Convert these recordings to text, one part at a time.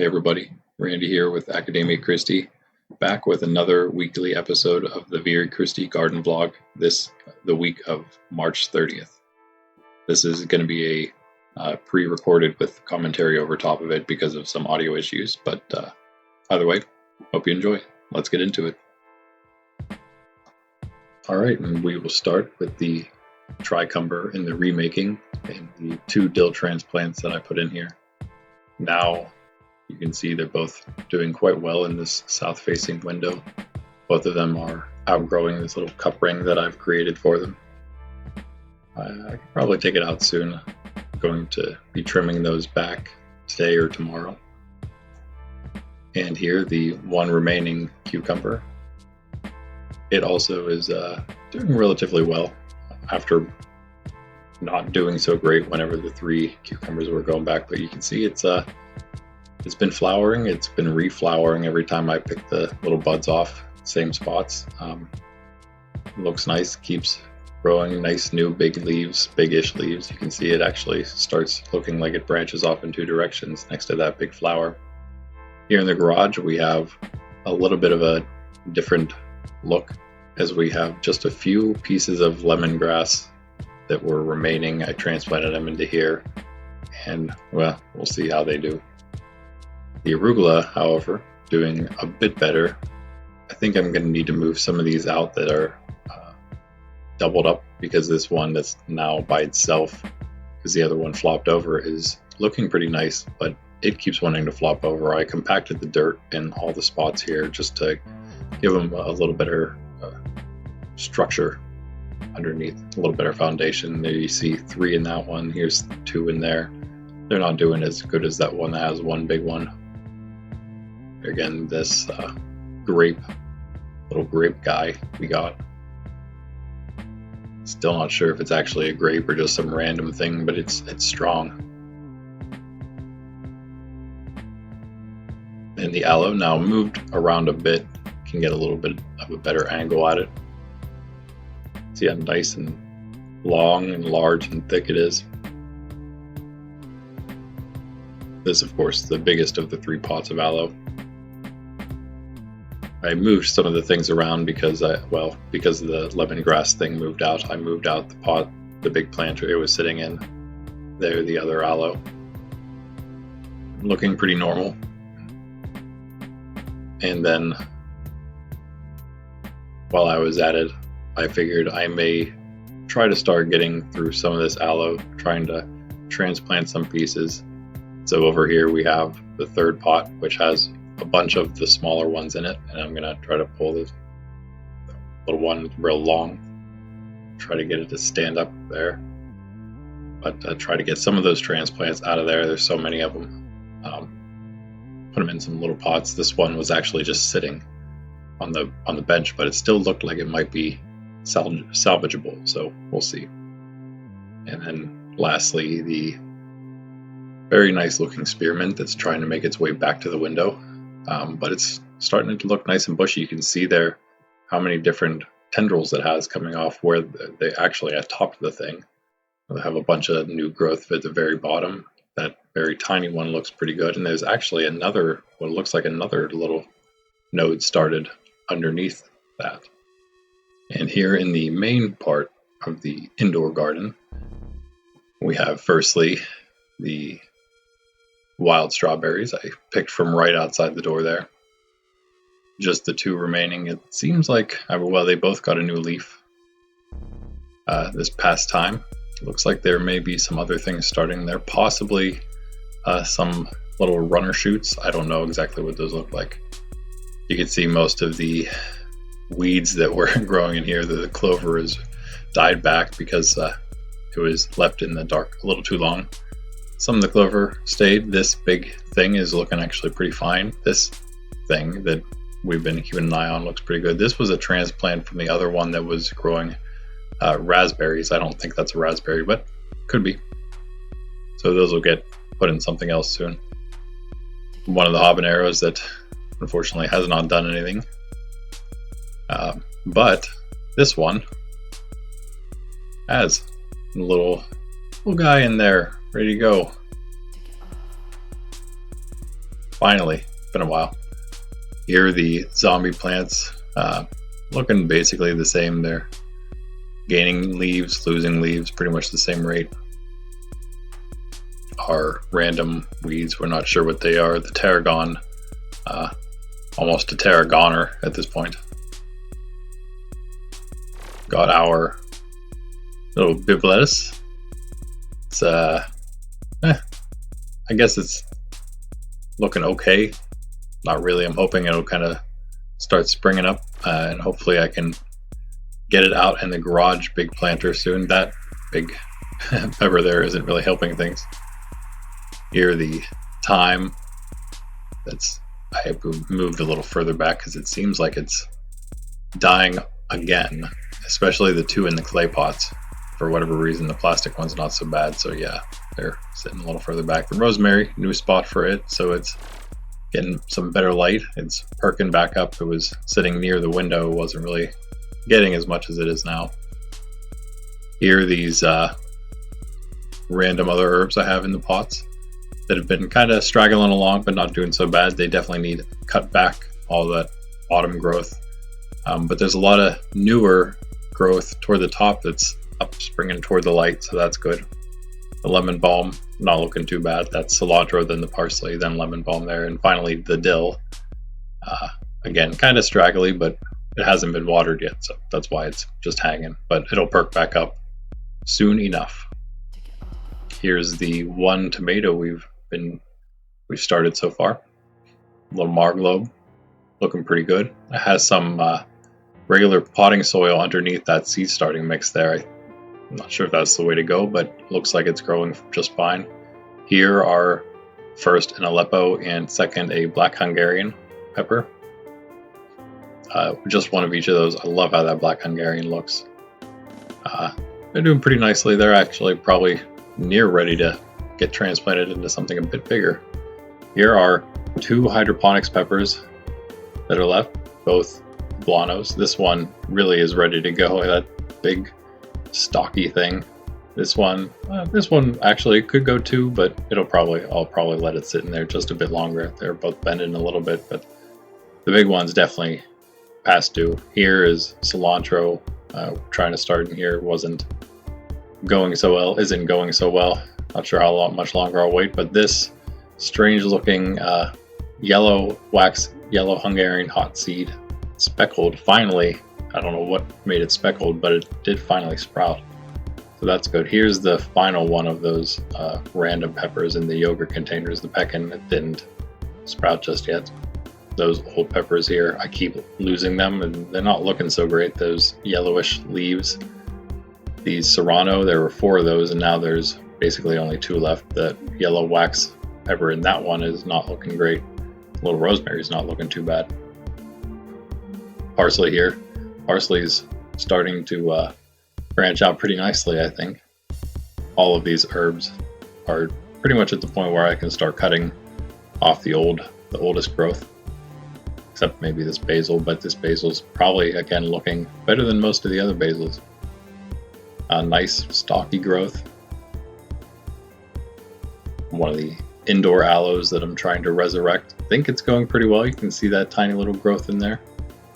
Hey everybody, Randy here with Academia Christi, back with another weekly episode of the Viri Christi garden vlog, the week of March 30th. This is going to be a pre-recorded with commentary over top of it because of some audio issues, but either way, hope you enjoy. Let's get into it. Alright, and we will start with the tricumber in the remaking and the 2 dill transplants that I put in here. Now, you can see they're both doing quite well in this south-facing window. Both of them are outgrowing this little cup ring that I've created for them. I can probably take it out soon. I'm going to be trimming those back today or tomorrow. And here, the one remaining cucumber. It also is doing relatively well after not doing so great whenever the 3 cucumbers were going back, but you can see it's been flowering. It's been reflowering every time I pick the little buds off, same spots. Looks nice, keeps growing nice new big leaves, big-ish leaves. You can see it actually starts looking like it branches off in 2 directions next to that big flower. Here in the garage we have a little bit of a different look, as we have just a few pieces of lemongrass that were remaining. I transplanted them into here, and well, we'll see how they do. The arugula, however, doing a bit better. I think I'm going to need to move some of these out that are doubled up, because this one that's now by itself, because the other one flopped over, is looking pretty nice, but it keeps wanting to flop over. I compacted the dirt in all the spots here just to give them a little better structure underneath, a little better foundation. There you see 3 in that one, here's 2 in there. They're not doing as good as that one that has one big one. Again, this little grape guy we got. Still not sure if it's actually a grape or just some random thing, but it's strong. And the aloe now moved around a bit, can get a little bit of a better angle at it. See how nice and long and large and thick it is. This, of course, the biggest of the 3 pots of aloe. I moved some of the things around because the lemongrass thing moved out. I moved out the pot, the big planter it was sitting in. There, the other aloe. Looking pretty normal. And then, while I was at it, I figured I may try to start getting through some of this aloe, trying to transplant some pieces. So over here we have the 3rd pot, which has a bunch of the smaller ones in it, and I'm going to try to pull this little one real long, try to get it to stand up there, but try to get some of those transplants out of there. There's so many of them. Put them in some little pots. This one was actually just sitting on the bench, but it still looked like it might be salvageable, so we'll see. And then lastly, the very nice looking spearmint that's trying to make its way back to the window. But it's starting to look nice and bushy. You can see there how many different tendrils it has coming off where they actually at top of the thing. They have a bunch of new growth at the very bottom. That very tiny one looks pretty good, and there's actually what looks like another little node started underneath that. And here in the main part of the indoor garden, we have firstly the wild strawberries I picked from right outside the door there. Just the 2 remaining. It seems like, well, they both got a new leaf this past time. Looks like there may be some other things starting there, possibly some little runner shoots. I don't know exactly what those look like. You can see most of the weeds that were growing in here. The clover has died back because it was left in the dark a little too long. Some of the clover stayed. This big thing is looking actually pretty fine. This thing that we've been keeping an eye on looks pretty good. This was a transplant from the other one that was growing raspberries. I don't think that's a raspberry, but could be. So those will get put in something else soon. One of the habaneros that unfortunately has not done anything. But this one has a little guy in there ready to go. Finally, been a while. Here are the zombie plants, looking basically the same. They're gaining leaves, losing leaves, pretty much the same rate. Our random weeds, we're not sure what they are. The tarragon, almost a tarragoner at this point. Got our little biblettus. It's I guess it's looking okay. Not really. I'm hoping it'll kind of start springing up, and hopefully I can get it out in the garage big planter soon. That big pepper there isn't really helping things. Here, the thyme. I moved a little further back because it seems like it's dying again, especially the two in the clay pots. For whatever reason, the plastic one's not so bad, so yeah, they're sitting a little further back. The rosemary, new spot for it, so it's getting some better light. It's perking back up. It was sitting near the window, wasn't really getting as much as it is now. Here are these random other herbs I have in the pots that have been kind of straggling along but not doing so bad. They definitely need cut back, all that autumn growth. But there's a lot of newer growth toward the top that's up springing toward the light, so that's good. The lemon balm, not looking too bad. That's cilantro, then the parsley, then lemon balm there, and finally the dill. Again, kind of straggly, but it hasn't been watered yet, so that's why it's just hanging. But it'll perk back up soon enough. Here's the one tomato we've started so far. A little marglobe, looking pretty good. It has some regular potting soil underneath that seed starting mix there. I'm not sure if that's the way to go, but it looks like it's growing just fine. Here are first an Aleppo and second a black Hungarian pepper. Just one of each of those. I love how that black Hungarian looks. They're doing pretty nicely. They're actually probably near ready to get transplanted into something a bit bigger. Here are two hydroponics peppers that are left, both Blanos. This one really is ready to go. That big stocky thing. This one actually could go too, but I'll probably let it sit in there just a bit longer. They're both bending a little bit, but the big one's definitely past due. Here is cilantro. Trying to start in here isn't going so well. Not sure how much longer I'll wait, but this strange looking yellow Hungarian hot seed, speckled, finally. I don't know what made it speckled, but it did finally sprout. So that's good. Here's the final one of those random peppers in the yogurt containers, the pecan. It didn't sprout just yet. Those old peppers here, I keep losing them, and they're not looking so great, those yellowish leaves. These serrano, there were 4 of those, and now there's basically only 2 left. The yellow wax pepper in that one is not looking great. Little rosemary's not looking too bad. Parsley here. Parsley's starting to branch out pretty nicely, I think. All of these herbs are pretty much at the point where I can start cutting off the oldest growth. Except maybe this basil, but this basil's probably, again, looking better than most of the other basils. Nice stocky growth. One of the indoor aloes that I'm trying to resurrect. I think it's going pretty well. You can see that tiny little growth in there.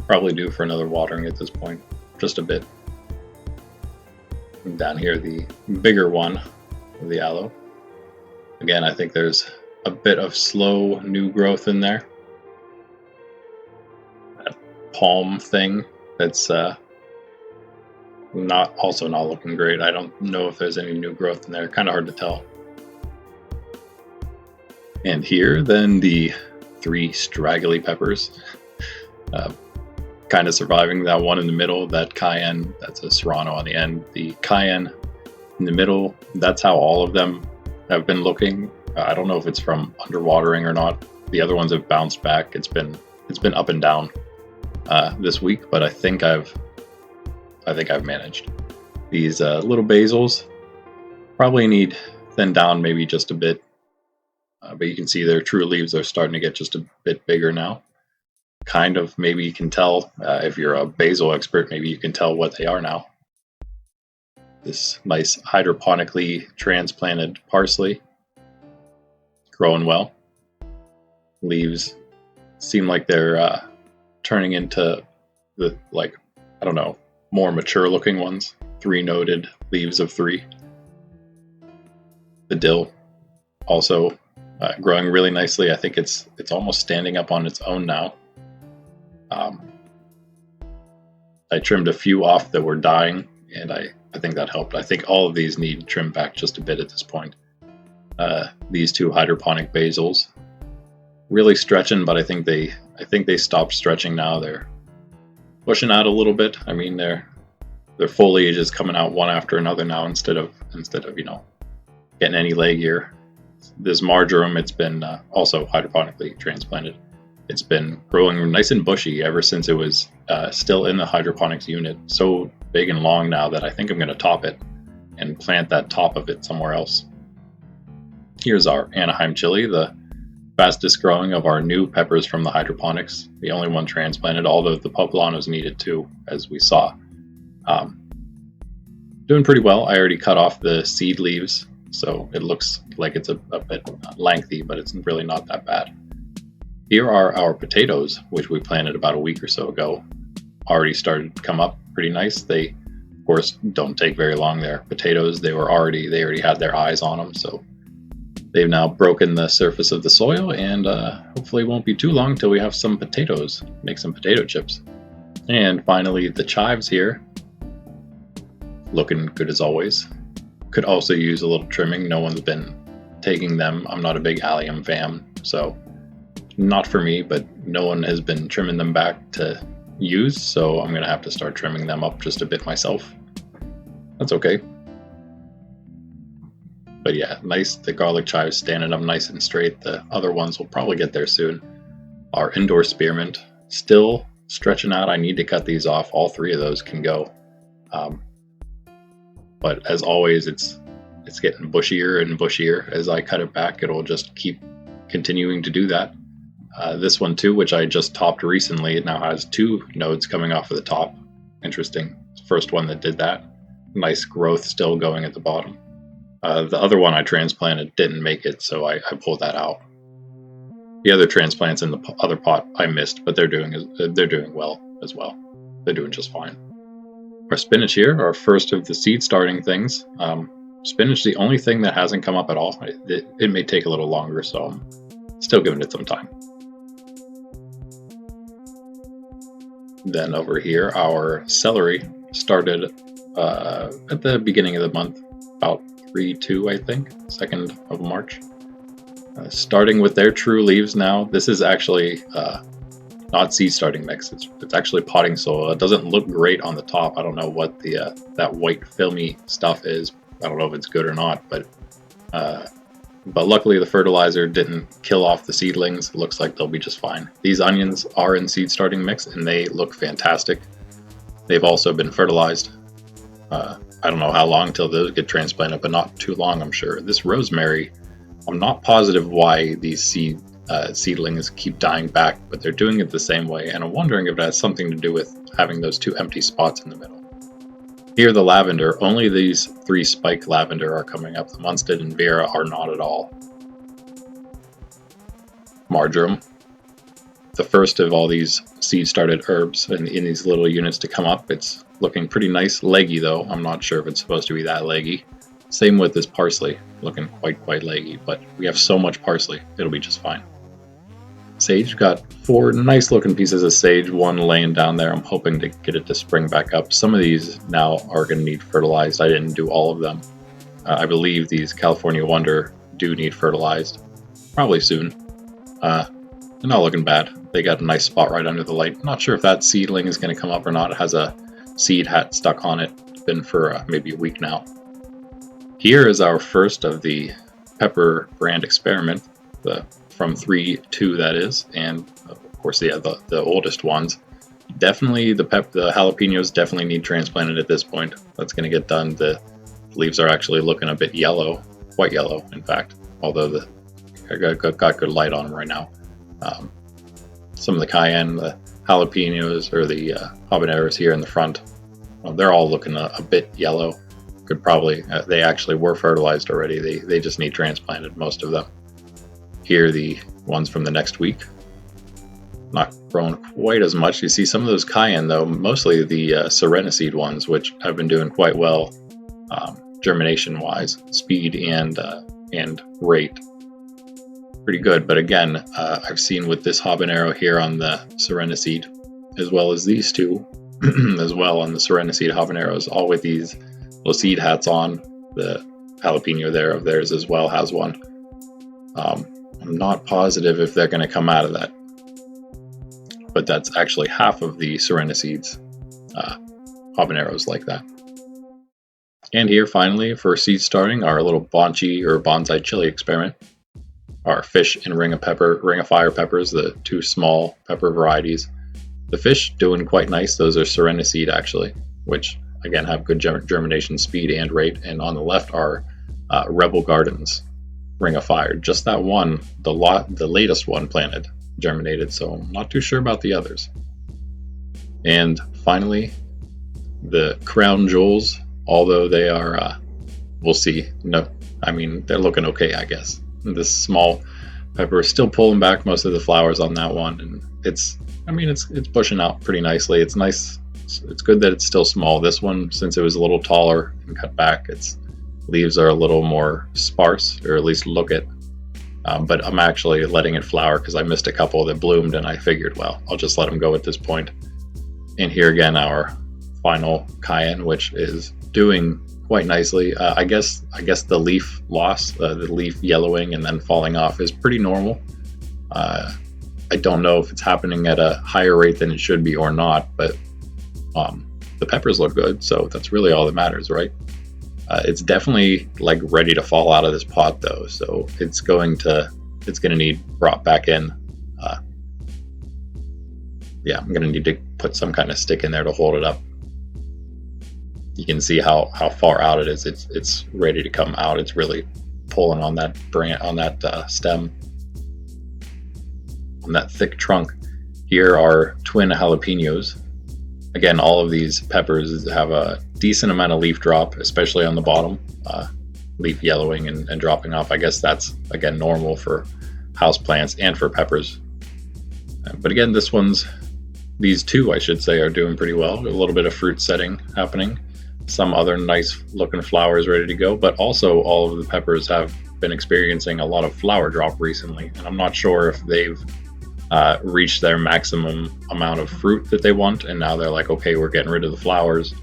Probably due for another watering at this point, just a bit. And down here, the bigger one of the aloe. Again, I think there's a bit of slow new growth in there. That palm thing that's not looking great. I don't know if there's any new growth in there. Kind of hard to tell. And here, then, the 3 straggly peppers. Kind of surviving. That one in the middle, that cayenne, that's a serrano on the end. The cayenne in the middle, that's how all of them have been looking. I don't know if it's from underwatering or not. The other ones have bounced back. It's been up and down this week, but I think I've managed. These little basils probably need thinned down maybe just a bit, but you can see their true leaves are starting to get just a bit bigger now. Kind of, maybe you can tell, if you're a basil expert, maybe you can tell what they are now. This nice hydroponically transplanted parsley, growing well. leaves seem like they're turning into the, like, I don't know, more mature looking ones. 3-noded leaves of 3. The dill also growing really nicely. I think it's almost standing up on its own now. I trimmed a few off that were dying, and I think that helped. I think all of these need trimmed back just a bit at this point. These 2 hydroponic basils really stretching, but I think they stopped stretching now. They're pushing out a little bit. I mean, their foliage is coming out one after another now instead of getting any leggier. This marjoram, it's been also hydroponically transplanted. It's been growing nice and bushy ever since it was still in the hydroponics unit. So big and long now that I think I'm going to top it and plant that top of it somewhere else. Here's our Anaheim chili, the fastest growing of our new peppers from the hydroponics. The only one transplanted, although the poblanos needed too, as we saw. Doing pretty well. I already cut off the seed leaves, so it looks like it's a bit lengthy, but it's really not that bad. Here are our potatoes, which we planted about a week or so ago. Already started to come up pretty nice. They, of course, don't take very long. They're potatoes. They already had their eyes on them, so they've now broken the surface of the soil, and hopefully it won't be too long till we have some potatoes. Make some potato chips. And finally, the chives here. Looking good as always. Could also use a little trimming. No one's been taking them. I'm not a big allium fan, so not for me, but no one has been trimming them back to use, so I'm going to have to start trimming them up just a bit myself. That's okay. But yeah, nice. The garlic chives standing up nice and straight. The other ones will probably get there soon. Our indoor spearmint still stretching out. I need to cut these off. All 3 of those can go. But as always, it's getting bushier and bushier. As I cut it back, it'll just keep continuing to do that. This one too, which I just topped recently, it now has 2 nodes coming off of the top. Interesting. First one that did that. Nice growth still going at the bottom. The other one I transplanted didn't make it, so I pulled that out. The other transplants in the other pot I missed, but they're doing well as well. They're doing just fine. Our spinach here, our first of the seed starting things. Spinach, the only thing that hasn't come up at all. It may take a little longer, so I'm still giving it some time. Then over here, our celery started at the beginning of the month, about 3-2, I think, 2nd of March. Starting with their true leaves now. This is actually not seed starting mix. It's actually potting soil. It doesn't look great on the top. I don't know what the that white filmy stuff is. I don't know if it's good or not, but luckily the fertilizer didn't kill off the seedlings. It looks like they'll be just fine. These onions are in seed starting mix and they look fantastic. They've also been fertilized. I don't know how long till those get transplanted, but not too long, I'm sure. This rosemary, I'm not positive why these seedlings keep dying back, but they're doing it the same way, and I'm wondering if that has something to do with having those 2 empty spots in the middle. Here, the lavender, only these 3 spike lavender are coming up. The Munstead and Vera are not at all. Marjoram, the first of all these seed-started herbs in these little units to come up. It's looking pretty nice. Leggy, though. I'm not sure if it's supposed to be that leggy. Same with this parsley, looking quite leggy, but we have so much parsley, it'll be just fine. Sage, got 4 nice looking pieces of sage, 1 laying down there. I'm hoping to get it to spring back up. Some of these now are going to need fertilized. I didn't do all of them. I believe these California Wonder do need fertilized, probably soon. They're not looking bad. They got a nice spot right under the light. Not sure if that seedling is going to come up or not. It has a seed hat stuck on it. It's been for maybe a week now. Here is our first of the pepper brand experiment, from 3-2 that is, and of course the oldest ones. Definitely the jalapenos definitely need transplanted at this point. That's going to get done. The leaves are actually looking a bit yellow, quite yellow in fact, although I got good light on them right now. Some of the cayenne, the jalapenos, or the habaneros here in the front, well, they're all looking a bit yellow. Could probably, they actually were fertilized already. They just need transplanted, most of them. Here, the ones from the next week. Not grown quite as much. You see some of those cayenne, though, mostly the Serenaseed ones, which have been doing quite well germination-wise, speed and rate. Pretty good, but again, I've seen with this habanero here on the Serenaseed, as well as these two, as well on the Serenaseed habaneros, all with these little seed hats on. The jalapeno there of theirs as well has one. I'm not positive if they're going to come out of that, but that's actually half of the Serenaseeds habaneros like that. And here, finally, for seed starting, our little bonchi or bonsai chili experiment. Our fish and ring of fire peppers, the two small pepper varieties. The fish doing quite nice. Those are Serenaseed actually, which again have good germination speed and rate. And on the left are Rebel Gardens ring of fire. Just that one, the latest one planted, germinated. So I'm not too sure about the others. And finally, the crown jewels. Although they are, we'll see. No, I mean, they're looking okay, I guess. This small pepper is still pulling back most of the flowers on that one, and it's pushing out pretty nicely. It's nice. It's good that it's still small. This one, since it was a little taller and cut back, its leaves are a little more sparse, or at least look it. But I'm actually letting it flower because I missed a couple that bloomed, and I figured, well, I'll just let them go at this point. And here again, our final cayenne, which is doing quite nicely. I guess the leaf loss, the leaf yellowing and then falling off is pretty normal. I don't know if it's happening at a higher rate than it should be or not, but the peppers look good, so that's really all that matters, right? It's definitely like ready to fall out of this pot though, so it's going to need brought back in. Yeah, I'm gonna need to put some kind of stick in there to hold it up. You can see how far out it is. It's ready to come out. It's really pulling on that stem, on that thick trunk. Here are twin jalapenos. Again, all of these peppers have a decent amount of leaf drop, especially on the bottom, leaf yellowing and dropping off. I guess that's again normal for house plants and for peppers. But again, these two, I should say, are doing pretty well. A little bit of fruit setting happening. Some other nice looking flowers ready to go, but also all of the peppers have been experiencing a lot of flower drop recently, and I'm not sure if they've reached their maximum amount of fruit that they want, and now they're like, okay, we're getting rid of the flowers,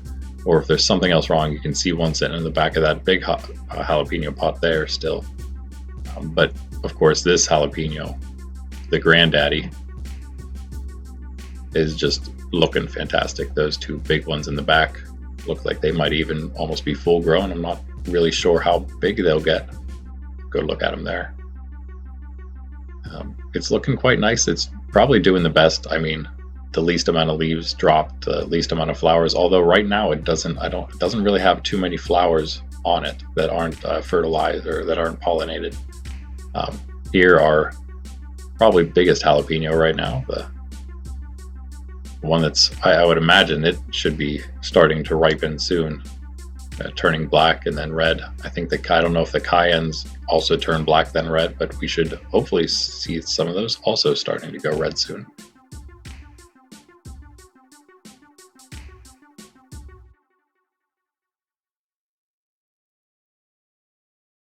or if there's something else wrong. You can see one sitting in the back of that big jalapeno pot there still. But of course, this jalapeno, the granddaddy, is just looking fantastic. Those two big ones in the back look like they might even almost be full grown. I'm not really sure how big they'll get. Go look at them there. It's looking quite nice. It's probably doing the best. I mean, the least amount of leaves dropped, the least amount of flowers. Although right now it doesn't really have too many flowers on it that aren't fertilized or that aren't pollinated. Here are probably biggest jalapeno right now. The one that's, I would imagine it should be starting to ripen soon, turning black and then red. I don't know if the cayennes also turn black then red, but we should hopefully see some of those also starting to go red soon.